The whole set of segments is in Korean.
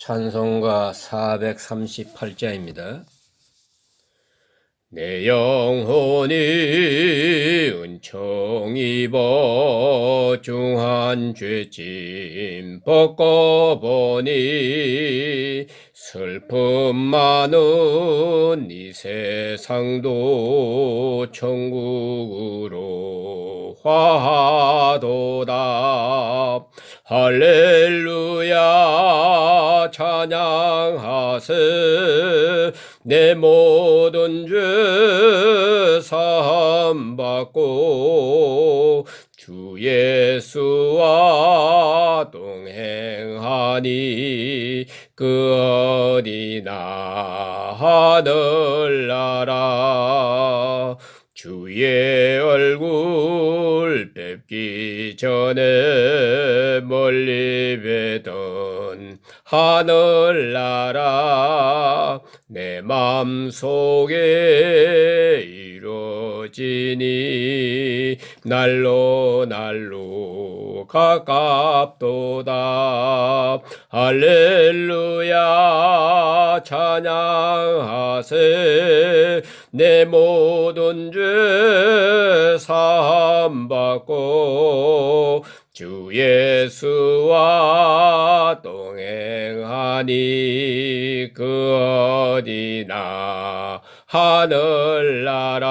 찬송가 438자입니다. 내 영혼이 은총 입어 중한 죄짐 벗고보니 슬픔 많은 이 세상도 천국으로 화하도다. 할렐루야 찬양하세. 내 모든 죄 사함 받고 주 예수와 동행하니 그 어디나 하늘나라. 주의 얼굴 뵙기 전에 멀리 뵈던 하늘나라. 내 맘속에 이루어지니 날로 날로 가깝도다. 할렐루야 찬양하세. 내 모든 죄 사함 받고 주 예수와 동행하니 그 어디나 하늘나라.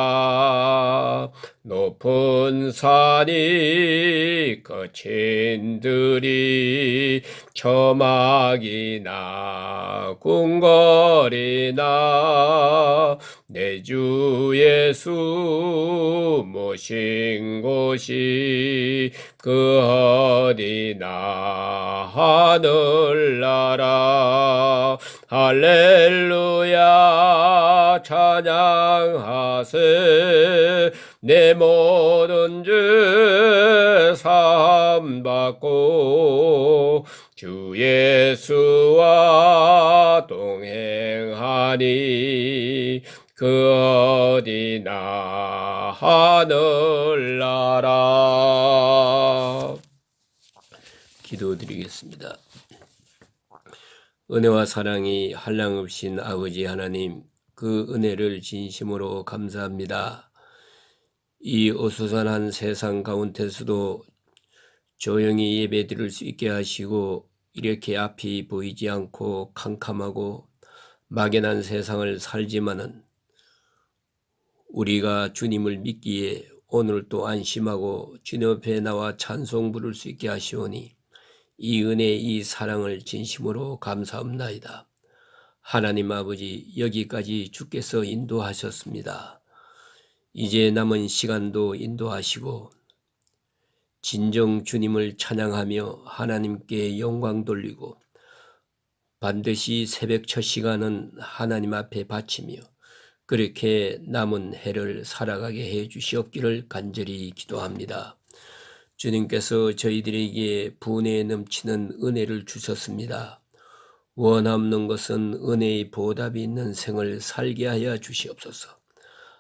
높은 산이 거친 들이 저막이나 궁궐이나 내 주 예수 모신 곳이 그 어디나 하늘나라. 할렐루야 찬양하세. 내 모든 죄 사함 받고 주 예수와 동행하니 그 어디나 하늘나라. 기도드리겠습니다. 은혜와 사랑이 한량없신 아버지 하나님, 그 은혜를 진심으로 감사합니다. 이 어수선한 세상 가운데서도 조용히 예배드릴 수 있게 하시고, 이렇게 앞이 보이지 않고 캄캄하고 막연한 세상을 살지만은 우리가 주님을 믿기에 오늘 또 안심하고 주님 앞에 나와 찬송 부를 수 있게 하시오니 이 은혜, 이 사랑을 진심으로 감사합나이다. 하나님 아버지, 여기까지 주께서 인도하셨습니다. 이제 남은 시간도 인도하시고 진정 주님을 찬양하며 하나님께 영광 돌리고 반드시 새벽 첫 시간은 하나님 앞에 바치며 그렇게 남은 해를 살아가게 해 주시옵기를 간절히 기도합니다. 주님께서 저희들에게 분에 넘치는 은혜를 주셨습니다. 원없는 것은 은혜의 보답이 있는 생을 살게 하여 주시옵소서.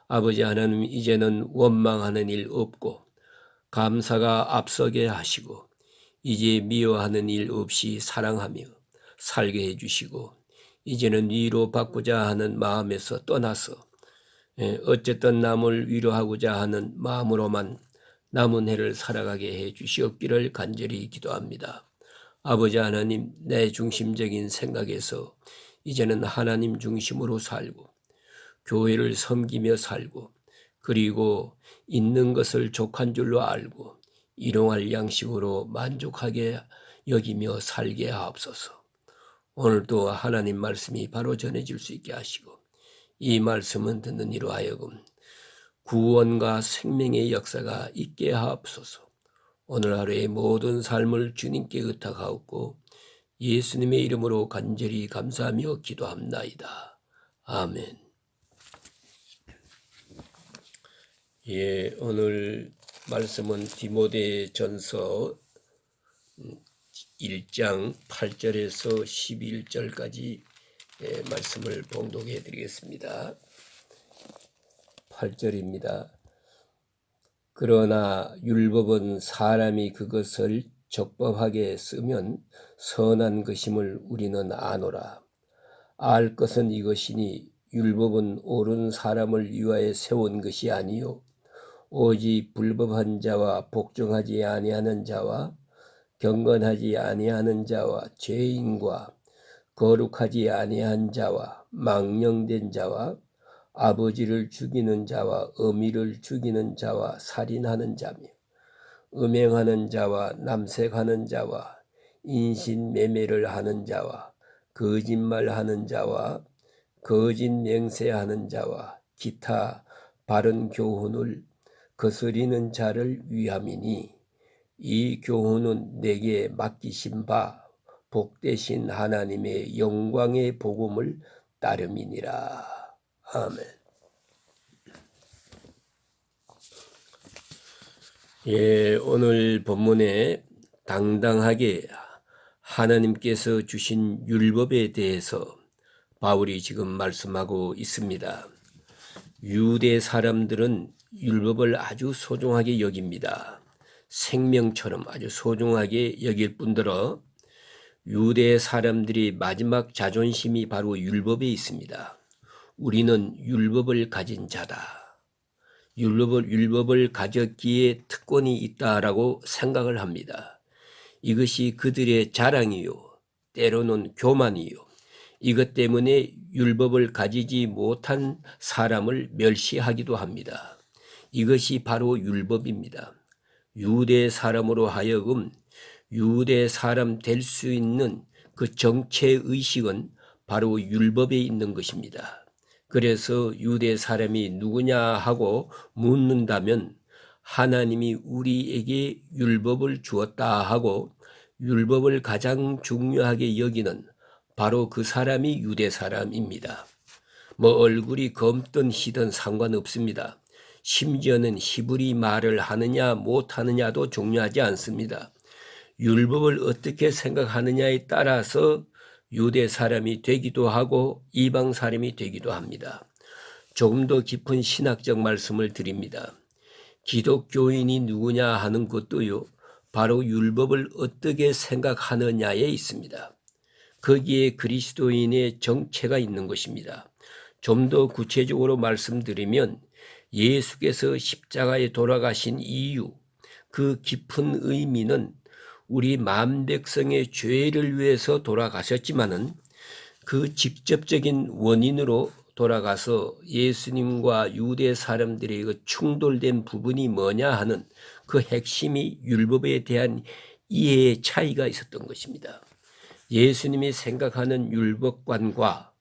아버지 하나님, 이제는 원망하는 일 없고 감사가 앞서게 하시고 이제 미워하는 일 없이 사랑하며 살게 해주시고 이제는 위로받고자 하는 마음에서 떠나서 어쨌든 남을 위로하고자 하는 마음으로만 남은 해를 살아가게 해 주시옵기를 간절히 기도합니다. 아버지 하나님, 내 중심적인 생각에서 이제는 하나님 중심으로 살고 교회를 섬기며 살고 그리고 있는 것을 족한 줄로 알고 일용할 양식으로 만족하게 여기며 살게 하옵소서. 오늘도 하나님 말씀이 바로 전해질 수 있게 하시고 이 말씀은 듣는 이로 하여금 구원과 생명의 역사가 있게 하옵소서. 오늘 하루의 모든 삶을 주님께 의탁하옵고 예수님의 이름으로 간절히 감사하며 기도합나이다. 아멘. 오늘 말씀은 디모데전서 1장 8절에서 11절까지 말씀을 봉독해 드리겠습니다. 8절입니다. 그러나 율법은 사람이 그것을 적법하게 쓰면 선한 것임을 우리는 아노라. 알 것은 이것이니 율법은 옳은 사람을 위하여 세운 것이 아니요 오직 불법한 자와 복종하지 아니하는 자와 경건하지 아니하는 자와 죄인과 거룩하지 아니한 자와 망령된 자와 아버지를 죽이는 자와 어미를 죽이는 자와 살인하는 자며 음행하는 자와 남색하는 자와 인신매매를 하는 자와 거짓말하는 자와 거짓 맹세하는 자와 기타 바른 교훈을 거스리는 자를 위함이니 이 교훈은 내게 맡기신 바 복되신 하나님의 영광의 복음을 따름이니라. 아멘. 예, 오늘 본문에 당당하게 하나님께서 주신 율법에 대해서 바울이 지금 말씀하고 있습니다. 유대 사람들은 율법을 아주 소중하게 여깁니다. 생명처럼 아주 소중하게 여길 뿐더러 유대 사람들이 마지막 자존심이 바로 율법에 있습니다. 우리는 율법을 가진 자다. 율법을 가졌기에 특권이 있다라고 생각을 합니다. 이것이 그들의 자랑이요, 때로는 교만이요. 이것 때문에 율법을 가지지 못한 사람을 멸시하기도 합니다. 이것이 바로 율법입니다. 유대 사람으로 하여금 유대 사람 될 수 있는 그 정체의식은 바로 율법에 있는 것입니다. 그래서 유대 사람이 누구냐 하고 묻는다면 하나님이 우리에게 율법을 주었다 하고 율법을 가장 중요하게 여기는 바로 그 사람이 유대 사람입니다. 뭐 얼굴이 검든 희든 상관없습니다. 심지어는 히브리 말을 하느냐 못하느냐도 중요하지 않습니다. 율법을 어떻게 생각하느냐에 따라서 유대 사람이 되기도 하고 이방 사람이 되기도 합니다. 조금 더 깊은 신학적 말씀을 드립니다. 기독교인이 누구냐 하는 것도요, 바로 율법을 어떻게 생각하느냐에 있습니다. 거기에 그리스도인의 정체가 있는 것입니다. 좀 더 구체적으로 말씀드리면 예수께서 십자가에 돌아가신 이유, 그 깊은 의미는 우리 만백성의 죄를 위해서 돌아가셨지만은 그 직접적인 원인으로 돌아가서 예수님과 유대 사람들의 그 충돌된 부분이 뭐냐 하는 그 핵심이 율법에 대한 이해의 차이가 있었던 것입니다. 예수님이 생각하는 율법관과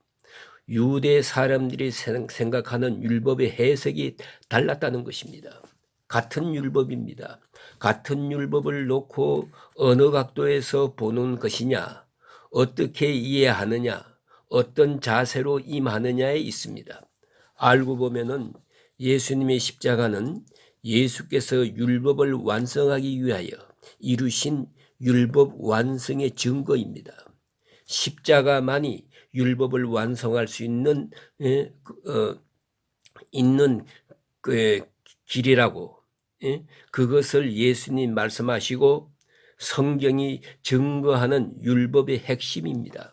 유대 사람들이 생각하는 율법의 해석이 달랐다는 것입니다. 같은 율법입니다. 같은 율법을 놓고 어느 각도에서 보는 것이냐, 어떻게 이해하느냐, 어떤 자세로 임하느냐에 있습니다. 알고 보면은 예수님의 십자가는 예수께서 율법을 완성하기 위하여 이루신 율법 완성의 증거입니다. 십자가만이 율법을 완성할 수 있는 길이라고, 그것을 예수님 말씀하시고 성경이 증거하는 율법의 핵심입니다.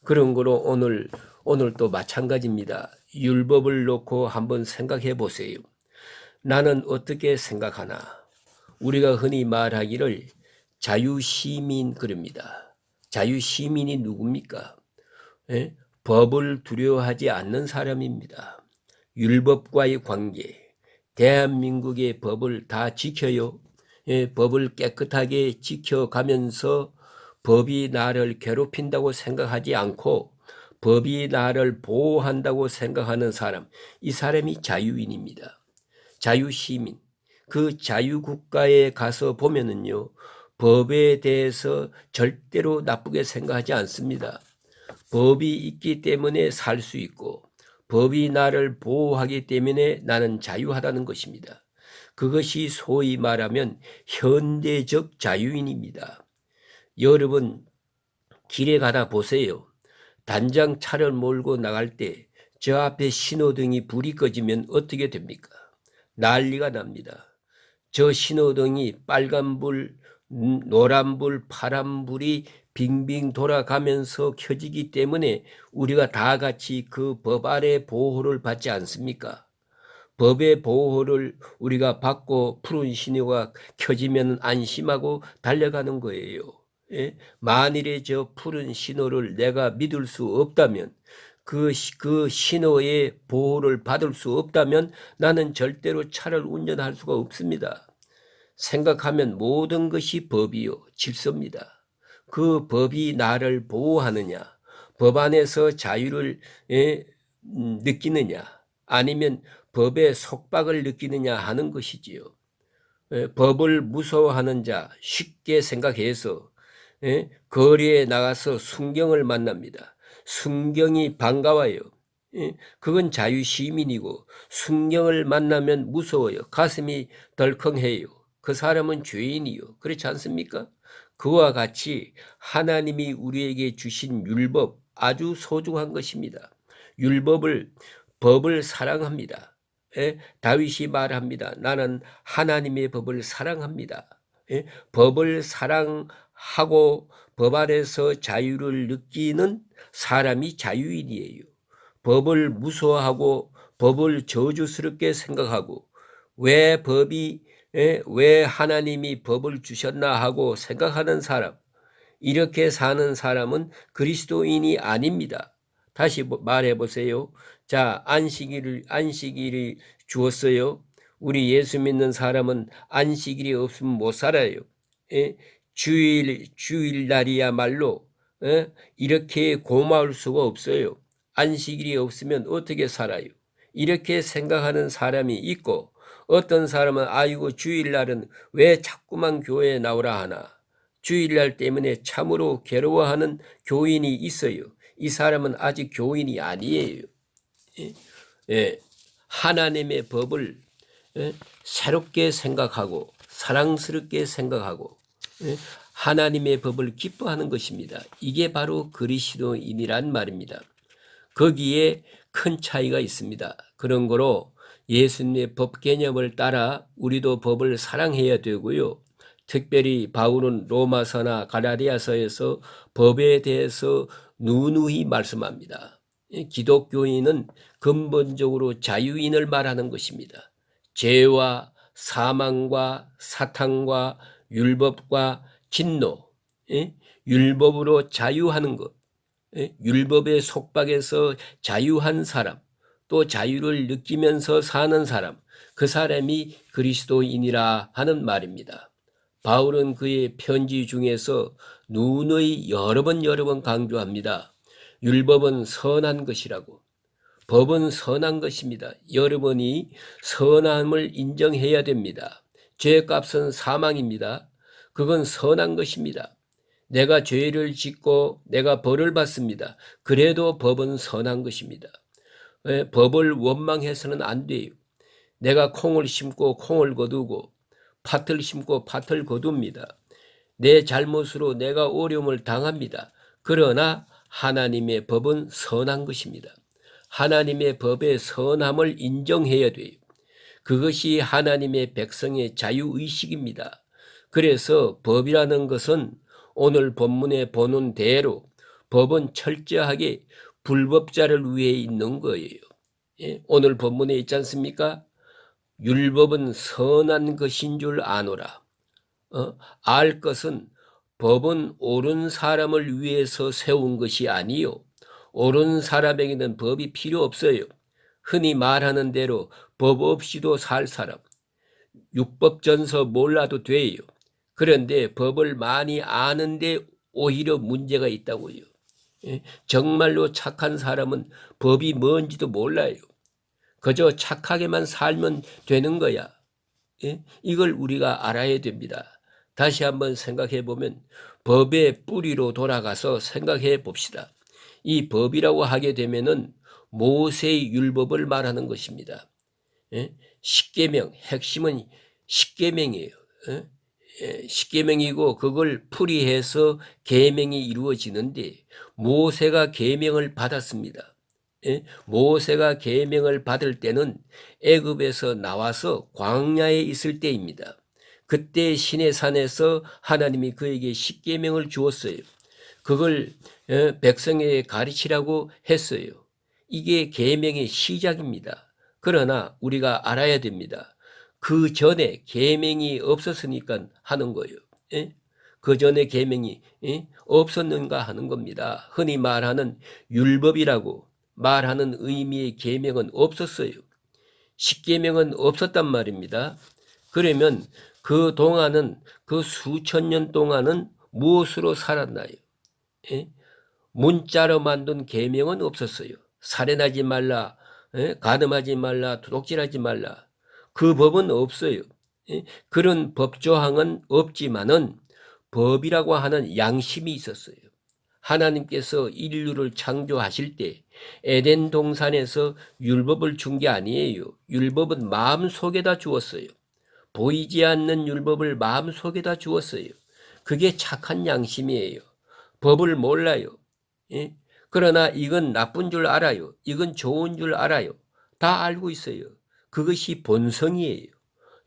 그런 거로 오늘도 마찬가지입니다. 율법을 놓고 한번 생각해 보세요. 나는 어떻게 생각하나? 우리가 흔히 말하기를 자유시민 그럽니다. 자유시민이 누굽니까? 법을 두려워하지 않는 사람입니다. 율법과의 관계, 대한민국의 법을 다 지켜요. 법을 깨끗하게 지켜가면서 법이 나를 괴롭힌다고 생각하지 않고 법이 나를 보호한다고 생각하는 사람, 이 사람이 자유인입니다. 자유시민. 그 자유국가에 가서 보면은요, 법에 대해서 절대로 나쁘게 생각하지 않습니다. 법이 있기 때문에 살 수 있고 법이 나를 보호하기 때문에 나는 자유하다는 것입니다. 그것이 소위 말하면 현대적 자유인입니다. 여러분 길에 가다 보세요. 단장 차를 몰고 나갈 때 저 앞에 신호등이 불이 꺼지면 어떻게 됩니까? 난리가 납니다. 저 신호등이 빨간불 노란불, 파란불이 빙빙 돌아가면서 켜지기 때문에 우리가 다 같이 그 법 아래 보호를 받지 않습니까? 법의 보호를 우리가 받고 푸른 신호가 켜지면 안심하고 달려가는 거예요. 예? 만일에 저 푸른 신호를 내가 믿을 수 없다면, 그 신호의 보호를 받을 수 없다면 나는 절대로 차를 운전할 수가 없습니다. 생각하면 모든 것이 법이요 질서입니다. 그 법이 나를 보호하느냐, 법 안에서 자유를 느끼느냐, 아니면 법의 속박을 느끼느냐 하는 것이지요. 법을 무서워하는 자 쉽게 생각해서 거리에 나가서 순경을 만납니다. 순경이 반가워요. 그건 자유시민이고, 순경을 만나면 무서워요. 가슴이 덜컹해요. 그 사람은 죄인이요. 그렇지 않습니까? 그와 같이 하나님이 우리에게 주신 율법 아주 소중한 것입니다. 법을 사랑합니다. 다윗이 말합니다. 나는 하나님의 법을 사랑합니다. 법을 사랑하고 법 아래서 자유를 느끼는 사람이 자유인이에요. 법을 무서워하고 법을 저주스럽게 생각하고 왜 하나님이 법을 주셨나 하고 생각하는 사람, 이렇게 사는 사람은 그리스도인이 아닙니다. 다시 말해 보세요. 자, 안식일을 주었어요. 우리 예수 믿는 사람은 안식일이 없으면 못 살아요. 주일날이야말로 이렇게 고마울 수가 없어요. 안식일이 없으면 어떻게 살아요? 이렇게 생각하는 사람이 있고, 어떤 사람은 아이고 주일날은 왜 자꾸만 교회에 나오라 하나, 주일날 때문에 참으로 괴로워하는 교인이 있어요. 이 사람은 아직 교인이 아니에요. 하나님의 법을 새롭게 생각하고 사랑스럽게 생각하고 하나님의 법을 기뻐하는 것입니다. 이게 바로 그리스도인이란 말입니다. 거기에 큰 차이가 있습니다. 그런 거로 예수님의 법 개념을 따라 우리도 법을 사랑해야 되고요. 특별히 바울은 로마서나 갈라디아서에서 법에 대해서 누누이 말씀합니다. 기독교인은 근본적으로 자유인을 말하는 것입니다. 죄와 사망과 사탄과 율법과 진노, 율법으로 자유하는 것, 율법의 속박에서 자유한 사람, 또 자유를 느끼면서 사는 사람, 그 사람이 그리스도인이라 하는 말입니다. 바울은 그의 편지 중에서 누누이 여러 번 강조합니다. 율법은 선한 것이라고. 법은 선한 것입니다. 여러분이 선함을 인정해야 됩니다. 죄값은 사망입니다. 그건 선한 것입니다. 내가 죄를 짓고 내가 벌을 받습니다. 그래도 법은 선한 것입니다. 법을 원망해서는 안 돼요. 내가 콩을 심고 콩을 거두고 팥을 심고 팥을 거둡니다. 내 잘못으로 내가 어려움을 당합니다. 그러나 하나님의 법은 선한 것입니다. 하나님의 법의 선함을 인정해야 돼요. 그것이 하나님의 백성의 자유의식입니다. 그래서 법이라는 것은 오늘 본문에 보는 대로 법은 철저하게 불법자를 위해 있는 거예요. 오늘 본문에 있지 않습니까? 율법은 선한 것인 줄 아노라. 알 것은 법은 옳은 사람을 위해서 세운 것이 아니요, 옳은 사람에게는 법이 필요 없어요. 흔히 말하는 대로 법 없이도 살 사람, 율법전서 몰라도 돼요. 그런데 법을 많이 아는데 오히려 문제가 있다고요. 정말로 착한 사람은 법이 뭔지도 몰라요. 그저 착하게만 살면 되는 거야. 이걸 우리가 알아야 됩니다. 다시 한번 생각해 보면 법의 뿌리로 돌아가서 생각해 봅시다. 이 법이라고 하게 되면은 모세의 율법을 말하는 것입니다. 십계명, 핵심은 십계명이에요. 십계명이고 그걸 풀이해서 계명이 이루어지는데, 모세가 계명을 받았습니다. 모세가 계명을 받을 때는 애굽에서 나와서 광야에 있을 때입니다. 그때 시내산에서 하나님이 그에게 십계명을 주었어요. 그걸 백성에게 가르치라고 했어요. 이게 계명의 시작입니다. 그러나 우리가 알아야 됩니다. 그 전에 계명이 없었으니까 하는 거예요. 예? 그 전에 계명이 없었는가 하는 겁니다. 흔히 말하는 율법이라고 말하는 의미의 계명은 없었어요. 십계명은 없었단 말입니다. 그러면 그 동안은 그 수천 년 동안은 무엇으로 살았나요? 예? 문자로 만든 계명은 없었어요. 살인하지 말라, 간음하지 말라, 도둑질하지 말라. 그 법은 없어요. 그런 법조항은 없지만은 법이라고 하는 양심이 있었어요. 하나님께서 인류를 창조하실 때 에덴 동산에서 율법을 준 게 아니에요. 율법은 마음속에다 주었어요. 보이지 않는 율법을 마음속에다 주었어요. 그게 착한 양심이에요. 법을 몰라요. 예? 그러나 이건 나쁜 줄 알아요. 이건 좋은 줄 알아요. 다 알고 있어요. 그것이 본성이에요.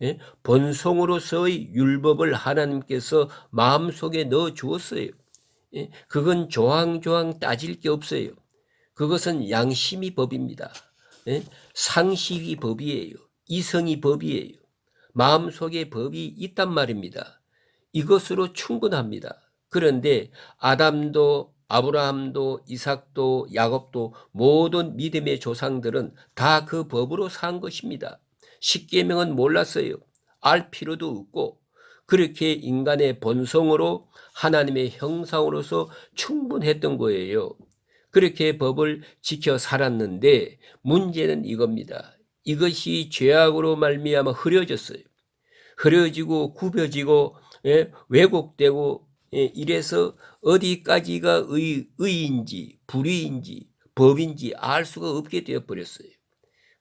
예? 본성으로서의 율법을 하나님께서 마음속에 넣어 주었어요. 예? 그건 조항조항 따질 게 없어요. 그것은 양심이 법입니다. 예? 상식이 법이에요. 이성이 법이에요. 마음속에 법이 있단 말입니다. 이것으로 충분합니다. 그런데 아담도 아브라함도 이삭도 야곱도 모든 믿음의 조상들은 다 그 법으로 산 것입니다. 십계명은 몰랐어요. 알 필요도 없고 그렇게 인간의 본성으로 하나님의 형상으로서 충분했던 거예요. 그렇게 법을 지켜 살았는데 문제는 이겁니다. 이것이 죄악으로 말미암아 흐려졌어요. 흐려지고 굽혀지고 왜곡되고 이래서 어디까지가 의인지 불의인지 법인지 알 수가 없게 되어버렸어요.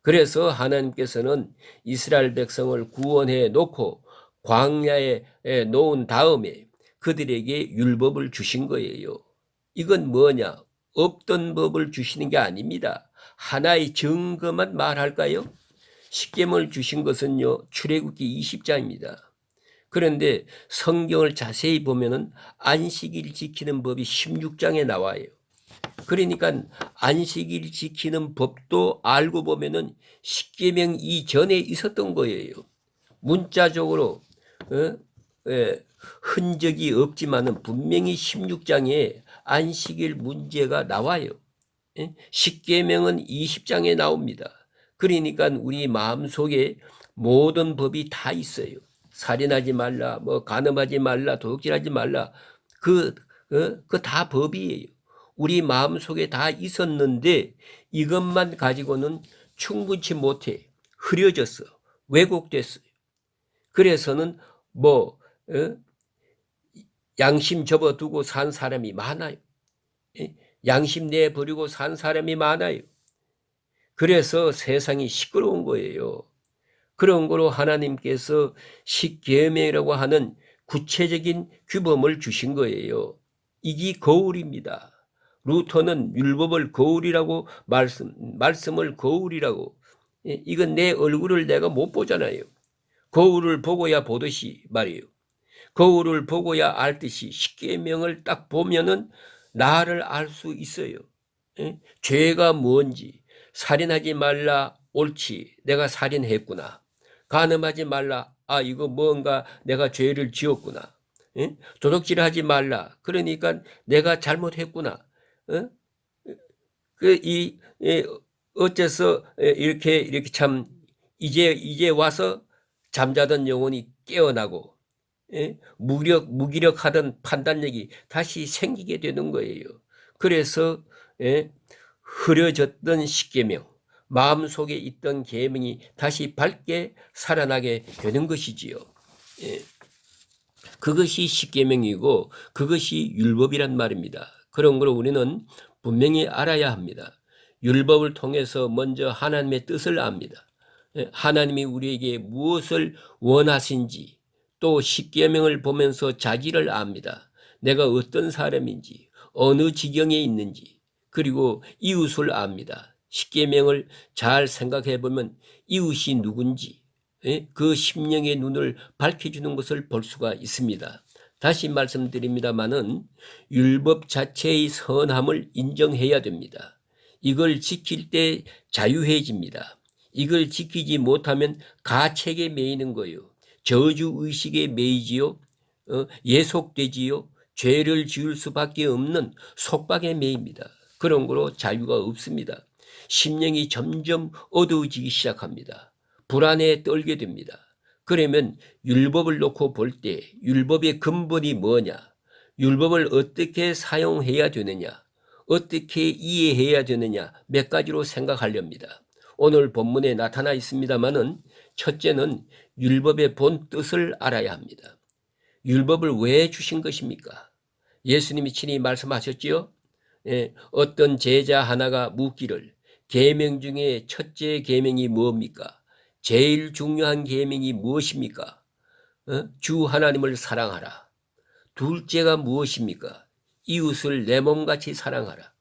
그래서 하나님께서는 이스라엘 백성을 구원해 놓고 광야에 놓은 다음에 그들에게 율법을 주신 거예요. 이건 뭐냐? 없던 법을 주시는 게 아닙니다. 하나의 증거만 말할까요? 십계명을 주신 것은요, 출애굽기 20장입니다. 그런데 성경을 자세히 보면은 안식일 지키는 법이 16장에 나와요. 그러니까 안식일 지키는 법도 알고 보면은 십계명 이전에 있었던 거예요. 문자적으로 흔적이 없지만은 분명히 16장에 안식일 문제가 나와요. 십계명은 20장에 나옵니다. 그러니까 우리 마음속에 모든 법이 다 있어요. 살인하지 말라, 뭐 간음하지 말라, 도둑질하지 말라. 그 다 법이에요. 우리 마음속에 다 있었는데 이것만 가지고는 충분치 못해. 흐려졌어. 왜곡됐어요. 그래서는 양심 접어두고 산 사람이 많아요. 양심 내버리고 산 사람이 많아요. 그래서 세상이 시끄러운 거예요. 그런 거로 하나님께서 십계명이라고 하는 구체적인 규범을 주신 거예요. 이게 거울입니다. 루터는 율법을 거울이라고 말씀을 거울이라고. 이건 내 얼굴을 내가 못 보잖아요. 거울을 보고야 보듯이 말이에요. 거울을 보고야 알듯이 십계명을 딱 보면은 나를 알 수 있어요. 죄가 뭔지. 살인하지 말라, 옳지. 내가 살인했구나. 간음하지 말라. 이거 뭔가 내가 죄를 지었구나. 도둑질하지 말라. 그러니까 내가 잘못했구나. 어째서 이렇게 참 이제 와서 잠자던 영혼이 깨어나고 무기력하던 판단력이 다시 생기게 되는 거예요. 그래서 흐려졌던 십계명, 마음속에 있던 계명이 다시 밝게 살아나게 되는 것이지요. 그것이 십계명이고 그것이 율법이란 말입니다. 그런 걸 우리는 분명히 알아야 합니다. 율법을 통해서 먼저 하나님의 뜻을 압니다. 하나님이 우리에게 무엇을 원하신지 또 십계명을 보면서 자기를 압니다. 내가 어떤 사람인지 어느 지경에 있는지 그리고 이웃을 압니다. 십계명을 잘 생각해 보면 이웃이 누군지 그 심령의 눈을 밝혀주는 것을 볼 수가 있습니다. 다시 말씀드립니다마는 율법 자체의 선함을 인정해야 됩니다. 이걸 지킬 때 자유해집니다. 이걸 지키지 못하면 가책에 매이는 거예요. 저주의식에 매이지요. 예속되지요. 죄를 지을 수밖에 없는 속박에 매입니다. 그런 거로 자유가 없습니다. 심령이 점점 어두워지기 시작합니다. 불안에 떨게 됩니다. 그러면 율법을 놓고 볼 때 율법의 근본이 뭐냐? 율법을 어떻게 사용해야 되느냐? 어떻게 이해해야 되느냐? 몇 가지로 생각하렵니다. 오늘 본문에 나타나 있습니다마는 첫째는 율법의 본 뜻을 알아야 합니다. 율법을 왜 주신 것입니까? 예수님이 친히 말씀하셨지요. 어떤 제자 하나가 묻기를 계명 중에 첫째 계명이 뭡니까? 제일 중요한 계명이 무엇입니까? 주 하나님을 사랑하라. 둘째가 무엇입니까? 이웃을 내 몸같이 사랑하라.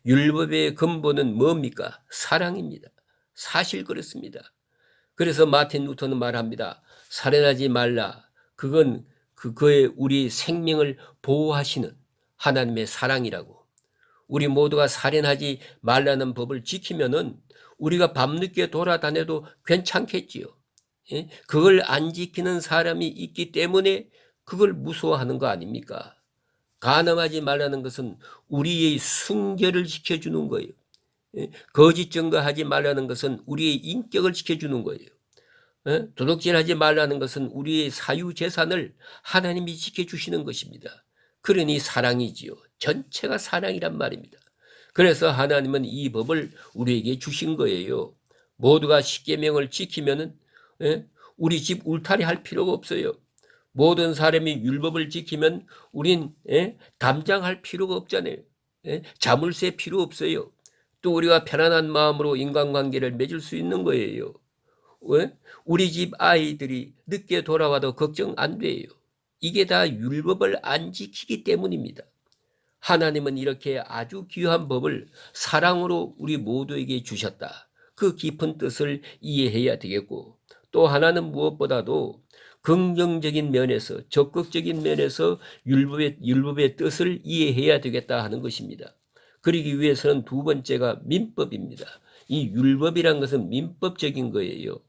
율법의 근본은 뭡니까? 사랑입니다. 사실 그렇습니다. 그래서 마틴 루터는 말합니다. 살인하지 말라. 그건 그의 우리 생명을 보호하시는 하나님의 사랑이라고. 우리 모두가 살인하지 말라는 법을 지키면은 우리가 밤늦게 돌아다녀도 괜찮겠지요. 그걸 안 지키는 사람이 있기 때문에 그걸 무서워하는 거 아닙니까? 간음하지 말라는 것은 우리의 순결을 지켜주는 거예요. 거짓 증거하지 말라는 것은 우리의 인격을 지켜주는 거예요. 도둑질하지 말라는 것은 우리의 사유재산을 하나님이 지켜주시는 것입니다. 그러니 사랑이지요. 전체가 사랑이란 말입니다. 그래서 하나님은 이 법을 우리에게 주신 거예요. 모두가 십계명을 지키면은 우리 집 울타리 할 필요가 없어요. 모든 사람이 율법을 지키면 우린 담장할 필요가 없잖아요. 자물쇠 필요 없어요. 또 우리가 편안한 마음으로 인간관계를 맺을 수 있는 거예요. 왜? 우리 집 아이들이 늦게 돌아와도 걱정 안 돼요. 이게 다 율법을 안 지키기 때문입니다. 하나님은 이렇게 아주 귀한 법을 사랑으로 우리 모두에게 주셨다. 그 깊은 뜻을 이해해야 되겠고, 또 하나는 무엇보다도 긍정적인 면에서, 적극적인 면에서 율법의 뜻을 이해해야 되겠다 하는 것입니다. 그러기 위해서는 두 번째가 민법입니다. 이 율법이란 것은 민법적인 거예요.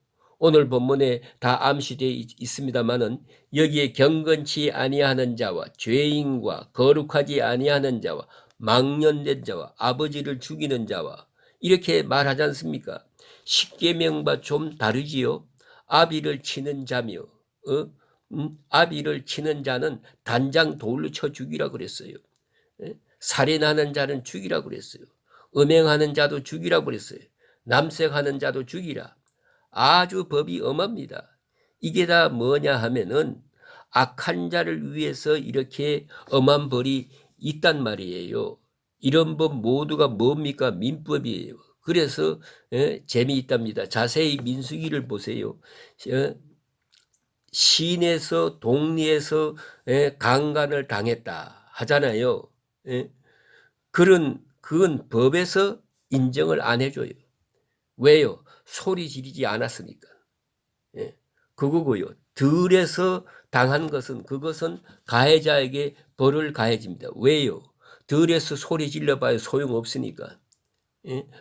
오늘 본문에 다 암시되어 있습니다마는 여기에 경건치 아니하는 자와 죄인과 거룩하지 아니하는 자와 망년된 자와 아버지를 죽이는 자와 이렇게 말하지 않습니까? 십계명과 좀 다르지요. 아비를 치는 자며 아비를 치는 자는 단장 돌로 쳐 죽이라 그랬어요. 살인하는 자는 죽이라 그랬어요. 음행하는 자도 죽이라 그랬어요. 남색하는 자도 죽이라. 아주 법이 엄합니다. 이게 다 뭐냐 하면은 악한 자를 위해서 이렇게 엄한 벌이 있단 말이에요. 이런 법 모두가 뭡니까? 민법이에요. 그래서 재미있답니다. 자세히 민수기를 보세요. 시내에서 동리에서 강간을 당했다 하잖아요. 그건 법에서 인정을 안 해줘요. 왜요? 소리 지르지 않았으니까. 그거고요. 들에서 당한 것은 그것은 가해자에게 벌을 가해집니다. 왜요? 들에서 소리 질러봐야 소용없으니까.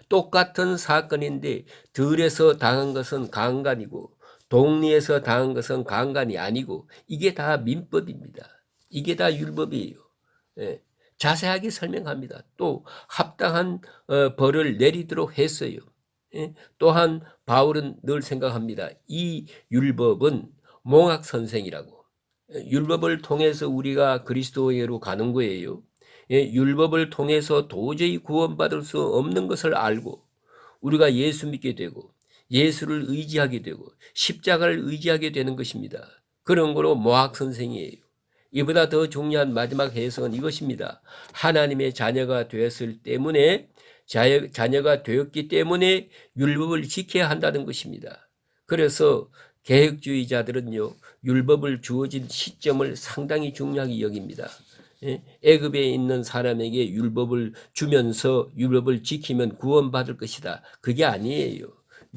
똑같은 사건인데 들에서 당한 것은 강간이고 동리에서 당한 것은 강간이 아니고 이게 다 민법입니다. 이게 다 율법이에요. 자세하게 설명합니다. 또 합당한 벌을 내리도록 했어요. 또한 바울은 늘 생각합니다. 이 율법은 몽학 선생이라고. 율법을 통해서 우리가 그리스도에게로 가는 거예요. 율법을 통해서 도저히 구원받을 수 없는 것을 알고 우리가 예수 믿게 되고 예수를 의지하게 되고 십자가를 의지하게 되는 것입니다. 그런 거로 몽학 선생이에요. 이보다 더 중요한 마지막 해석은 이것입니다. 하나님의 자녀가 되었을 때문에 자녀가 되었기 때문에 율법을 지켜야 한다는 것입니다. 그래서 개혁주의자들은요, 율법을 주어진 시점을 상당히 중요하게 여깁니다. 애굽에 있는 사람에게 율법을 주면서 율법을 지키면 구원받을 것이다. 그게 아니에요.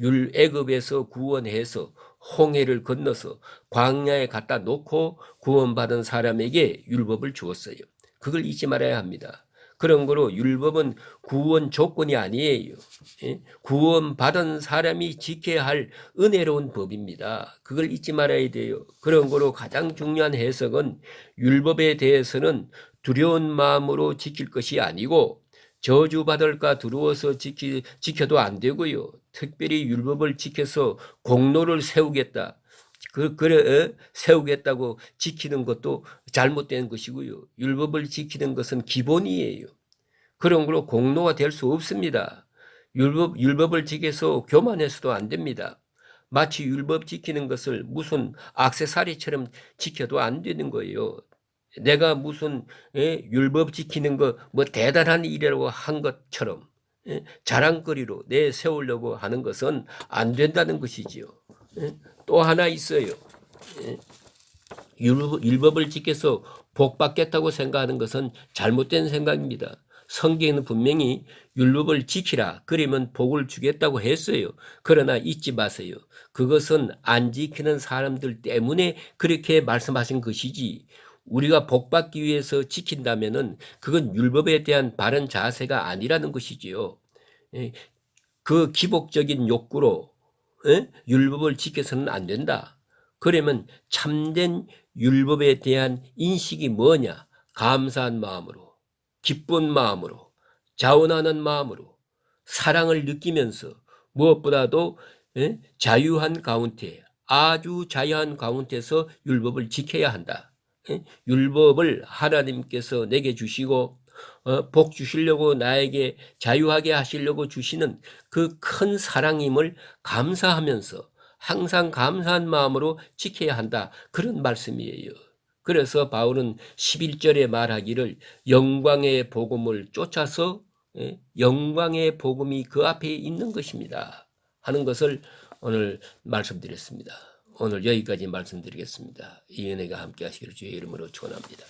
애굽에서 구원해서 홍해를 건너서 광야에 갖다 놓고 구원받은 사람에게 율법을 주었어요. 그걸 잊지 말아야 합니다. 그런 거로 율법은 구원 조건이 아니에요. 예? 구원받은 사람이 지켜야 할 은혜로운 법입니다. 그걸 잊지 말아야 돼요. 그런 거로 가장 중요한 해석은 율법에 대해서는 두려운 마음으로 지킬 것이 아니고 저주받을까 두려워서 지켜도 안 되고요. 특별히 율법을 지켜서 공로를 세우겠다. 세우겠다고 지키는 것도 잘못된 것이고요. 율법을 지키는 것은 기본이에요. 그런 거로 공로가 될 수 없습니다. 율법을 지켜서 교만해서도 안 됩니다. 마치 율법 지키는 것을 무슨 액세서리처럼 지켜도 안 되는 거예요. 내가 무슨 율법 지키는 거 뭐 대단한 일이라고 한 것처럼 자랑거리로 내세우려고 하는 것은 안 된다는 것이지요. 또 하나 있어요. 율법을 지켜서 복 받겠다고 생각하는 것은 잘못된 생각입니다. 성경에는 분명히 율법을 지키라 그러면 복을 주겠다고 했어요. 그러나 잊지 마세요. 그것은 안 지키는 사람들 때문에 그렇게 말씀하신 것이지 우리가 복 받기 위해서 지킨다면은 그건 율법에 대한 바른 자세가 아니라는 것이지요. 그 기복적인 욕구로 율법을 지켜서는 안 된다. 그러면 참된 율법에 대한 인식이 뭐냐? 감사한 마음으로, 기쁜 마음으로, 자원하는 마음으로, 사랑을 느끼면서 무엇보다도 자유한 가운데, 아주 자유한 가운데서 율법을 지켜야 한다. 율법을 하나님께서 내게 주시고 복 주시려고 나에게 자유하게 하시려고 주시는 그 큰 사랑임을 감사하면서 항상 감사한 마음으로 지켜야 한다. 그런 말씀이에요. 그래서 바울은 11절에 말하기를 영광의 복음을 쫓아서 영광의 복음이 그 앞에 있는 것입니다. 하는 것을 오늘 말씀드렸습니다. 오늘 여기까지 말씀드리겠습니다. 이 은혜가 함께 하시기를 주의 이름으로 축원합니다.